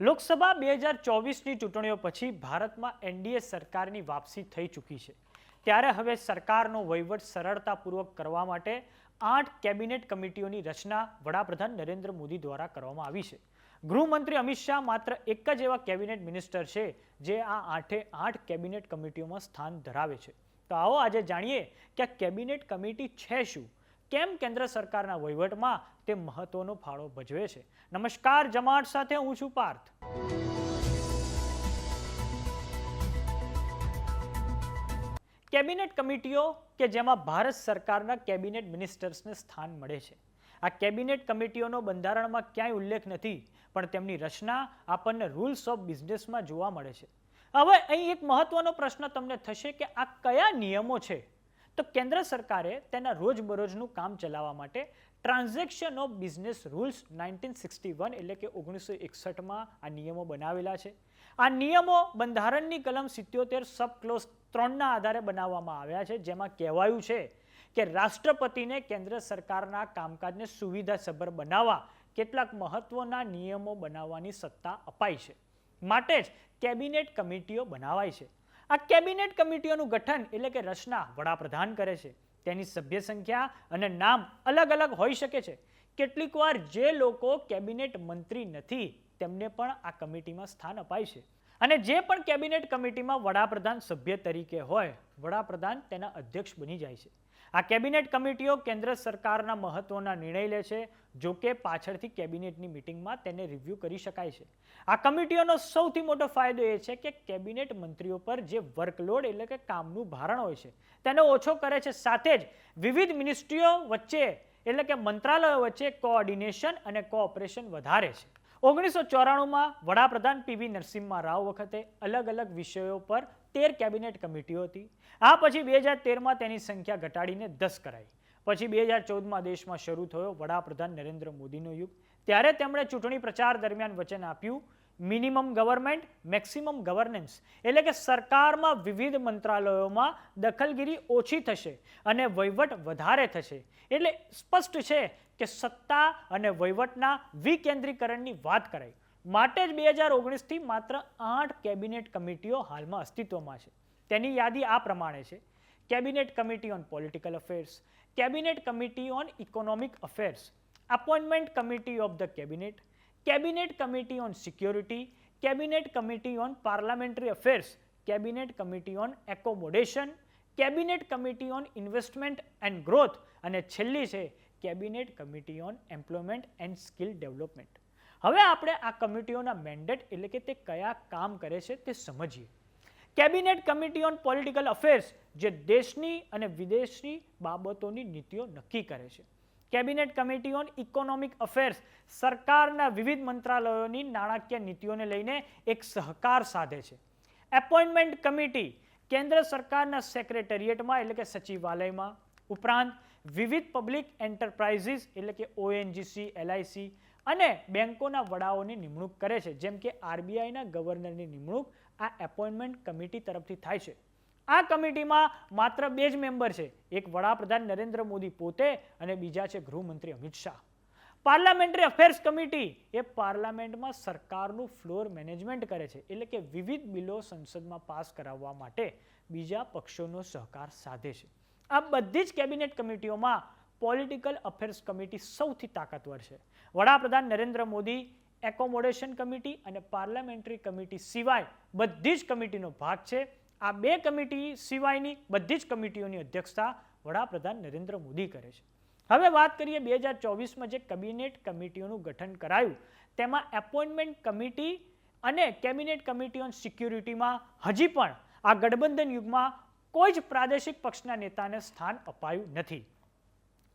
લોકસભા 2024ની ચૂંટણીઓ પછી ભારતમાં એનડીએ સરકારની વાપસી થઈ ચૂકી છે. ત્યારે હવે સરકારનો વહીવટ સરળતાપૂર્વક કરવા માટે 8 કેબિનેટ કમિટીઓની રચના વડાપ્રધાન નરેન્દ્ર મોદી દ્વારા કરવામાં આવી છે. ગૃહમંત્રી અમિત શાહ માત્ર એક જ એવા કેબિનેટ મિનિસ્ટર છે જે આ 8 કેબિનેટ કમિટીઓમાં સ્થાન ધરાવે છે. તો આવો આજે જાણીએ કે આ કેબિનેટ કમિટી છે શું, કેમ કેન્દ્ર સરકારના વહીવટમાં તે મહત્વનો ફાળો ભજવે છે. નમસ્કાર, જમાત સાથે હું છું પાર્થ. કેબિનેટ કમિટીઓ કે જેમાં ભારત સરકારના કેબિનેટ મિનિસ્ટર્સને સ્થાન મળે છે. આ કેબિનેટ કમિટીઓનો બંધારણમાં ક્યાંય ઉલ્લેખ નથી, પણ તેમની રચના આપણને રૂલ્સ ઓફ બિઝનેસમાં જોવા મળે છે. હવે અહીં એક મહત્વનો પ્રશ્ન તમને થશે કે આ કયા નિયમો છે? તો કેન્દ્ર સરકારે તેના રોજબરોજનું કામ ચલાવવા માટે ટ્રાન્ઝેક્શન ઓફ બિઝનેસ રૂલ્સ 1961 એટલે કે 1961માં આ નિયમો બનાવેલા છે. આ નિયમો બંધારણની કલમ 77 સબ ક્લોઝ 3ના આધારે બનાવવામાં આવ્યા છે, જેમાં કહેવાયું છે કે રાષ્ટ્રપતિને કેન્દ્ર સરકારના કામકાજને સુવિધાસભર બનાવવા કેટલાક મહત્વના નિયમો બનાવવાની સત્તા અપાઈ છે. માટે જ કેબિનેટ કમિટીઓ બનાવાય છે. આ કેબિનેટ કમિટીઓનું ગઠન એટલે કે રચના વડાપ્રધાન કરે છે. તેની સભ્ય સંખ્યા અને નામ અલગ અલગ હોઈ શકે છે. કેટલીક વાર જે લોકો કેબિનેટ મંત્રી નથી તેમને પણ આ કમિટીમાં સ્થાન અપાય છે. અને જે પણ કેબિનેટ કમિટીમાં વડાપ્રધાન સભ્ય તરીકે હોય, વડાપ્રધાન તેના અધ્યક્ષ બની જાય છે. આ કેબિનેટ કમિટીઓ કેન્દ્ર સરકારના મહત્વના નિર્ણય લે છે. જો કે પાછળથી કેબિનેટની મિટિંગમાં તેને રિવ્યૂ કરી શકાય છે. આ કમિટીઓનો સૌથી મોટો ફાયદો એ છે કે કેબિનેટ મંત્રીઓ પર જે વર્કલોડ એટલે કે કામનું ભારણ હોય છે તેને ઓછો કરે છે. સાથે જ વિવિધ મિનિસ્ટ્રીઓ વચ્ચે એટલે કે મંત્રાલયો વચ્ચે કોઓર્ડિનેશન અને કોઓપરેશન વધારે છે. 1994માં વડાપ્રધાન પીવી નરસિમ્હા રાવ વખતે અલગ અલગ વિષયો પર 13 કેબિનેટ કમિટીઓ હતી. આ પછી 2013માં તેની સંખ્યા ઘટાડીને 10 કરાઈ. પછી 2014માં દેશમાં શરૂ થયો વડાપ્રધાન નરેન્દ્ર મોદીનો યુગ. ત્યારે તેમણે ચૂંટણી પ્રચાર દરમિયાન વચન આપ્યું, મિનિમમ ગવર્નમેન્ટ મેક્સિમમ ગવર્નન્સ એટલે કે સરકારમાં વિવિધ મંત્રાલયોમાં દખલગીરી ઓછી થશે અને વહીવટ વધારે થશે. એટલે સ્પષ્ટ છે કે સત્તા અને વહીવટના વિકેન્દ્રીકરણની વાત કરાઈ. માટે જ 2019થી માત્ર 8 કેબિનેટ કમિટીઓ હાલમાં અસ્તિત્વમાં છે. તેની યાદી આ પ્રમાણે છે: cabinet committee on political affairs, cabinet committee on economic affairs, appointment committee of the cabinet, cabinet committee on security, cabinet committee on parliamentary affairs, cabinet committee on accommodation, cabinet committee on investment and growth અને છેલ્લી છે cabinet committee on employment and skill development. હવે આપણે આ કમિટીઓના mandate એટલે કે તે કયા કામ કરે છે તે સમજીએ. Cabinet committee on political affairs જે દેશની અને વિદેશની બાબતોની નીતિઓ નક્કી કરે છે. Cabinet committee on economic affairs સરકારના વિવિધ મંત્રાલયોની નાણાકીય નીતિઓને લઈને એક સહકાર સાધે છે. એપોઇન્ટમેન્ટ કમિટી કેન્દ્ર સરકારના સેક્રેટરીએટમાં એટલે કે સચિવાલયમાં, ઉપરાંત વિવિધ પબ્લિક એન્ટરપ્રાઇઝીસ એટલે કે ઓએનજીસી, એલઆઈસી અને બેંકોના વડાઓની નિમણૂક કરે છે. જેમ કે આરબીઆઈના ગવર્નરની નિમણૂક આ એપોઇન્ટમેન્ટ કમિટી તરફથી થાય છે. આ કમિટીમાં માત્ર 2 જ મેમ્બર છે, એક વડાપ્રધાન નરેન્દ્ર મોદી પોતે અને બીજા છે ગૃહમંત્રી Amit Shah. Parliamentary affairs committee એ પાર્લામેન્ટમાં સરકારનું ફ્લોર મેનેજમેન્ટ કરે છે, એટલે કે વિવિધ બિલો સંસદમાં પાસ કરાવવા માટે બીજા પક્ષોનો સહકાર સાધે છે. આ બધી જ કેબિનેટ કમિટીઓમાં પોલિટિકલ અફેર્સ કમિટી સૌથી તાકાતવર છે. વડાપ્રધાન નરેન્દ્ર મોદી એકોમોડેશન કમિટી અને પાર્લામેન્ટરી કમિટી સિવાય બધી જ કમિટીનો ભાગ છે. આ 2 કમિટી સિવાયની બધી જ કમિટીઓની અધ્યક્ષતા વડાપ્રધાન નરેન્દ્ર મોદી કરે છે. હવે વાત કરીએ 2024માં જે કેબિનેટ કમિટીઓનું ગઠન કરાયું તેમાં એપોઇન્ટમેન્ટ કમિટી અને કેબિનેટ કમિટી ઓન સિક્યુરિટીમાં હજી પણ આ ગઠબંધન યુગમાં કોઈ જ પ્રાદેશિક પક્ષના નેતાને સ્થાન અપાયું નથી.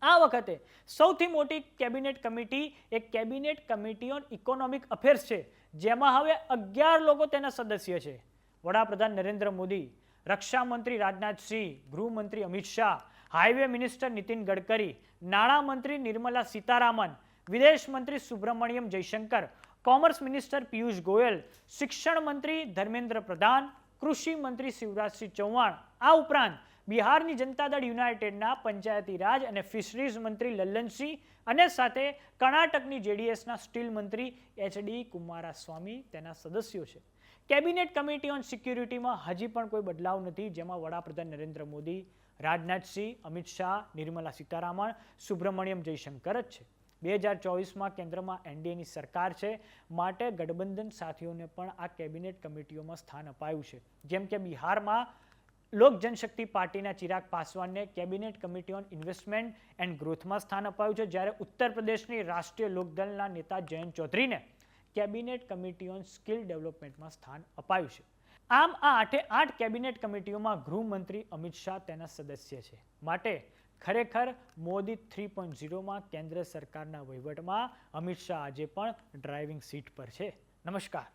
આ વખતે સૌથી મોટી કેબિનેટ કમિટી એક cabinet committee on economic affairs છે, જેમાં હવે 11 લોકો તેના સદસ્ય છે. વડાપ્રધાન નરેન્દ્ર મોદી, રક્ષા મંત્રી રાજનાથસિંહ, ગૃહમંત્રી અમિત શાહ, હાઈવે મિનિસ્ટર નીતિન ગડકરી, નાણામંત્રી નિર્મલા સીતારામન, વિદેશ મંત્રી સુબ્રમણ્યમ જયશંકર, કોમર્સ મિનિસ્ટર પિયુષ ગોયલ, શિક્ષણ મંત્રી ધર્મેન્દ્ર પ્રધાન, કૃષિ મંત્રી શિવરાજસિંહ ચૌહાણ, આ ઉપરાંત બિહારની જનતા દળ યુનાઇટેડના પંચાયતી રાજ અને ફિશરીઝ મંત્રી લલ્લનસિંહ અને સાથે કર્ણાટકની જેડીએસના સ્ટીલ મંત્રી એચડી કુમારાસ્વામી તેના સદસ્યો છે. કેબિનેટ કમિટી ઓન સિક્યુરિટીમાં હજી પણ કોઈ બદલાવ નથી, જેમાં વડાપ્રધાન નરેન્દ્ર મોદી, રાજનાથસિંહ, અમિત શાહ, નિર્મલા સીતારામન, સુબ્રમણ્યમ જયશંકર જ છે. 2024માં કેન્દ્રમાં એનડીએની સરકાર છે, માટે ગઠબંધન સાથીઓને પણ આ કેબિનેટ કમિટીઓમાં સ્થાન અપાયું છે. જેમ કે બિહારમાં લોક જનશક્તિ પાર્ટીના ચિરાગ પાસવાનને cabinet committee on investment and ગ્રોથમાં સ્થાન અપાયું છે, જ્યારે ઉત્તર પ્રદેશની રાષ્ટ્રીય લોકદળના નેતા જયંત ચૌધરીને કેબિનેટ કમિટી ઓન સ્કિલ ડેવલપમેન્ટમાં સ્થાન અપાયું છે. આમ આ 8 કેબિનેટ કમિટીઓમાં ગૃહમંત્રી અમિત શાહ તેના સદસ્ય છે. માટે ખરેખર મોદી 3.0માં કેન્દ્ર સરકારના વહીવટમાં અમિત શાહ આજે પણ ડ્રાઇવિંગ સીટ પર છે. નમસ્કાર.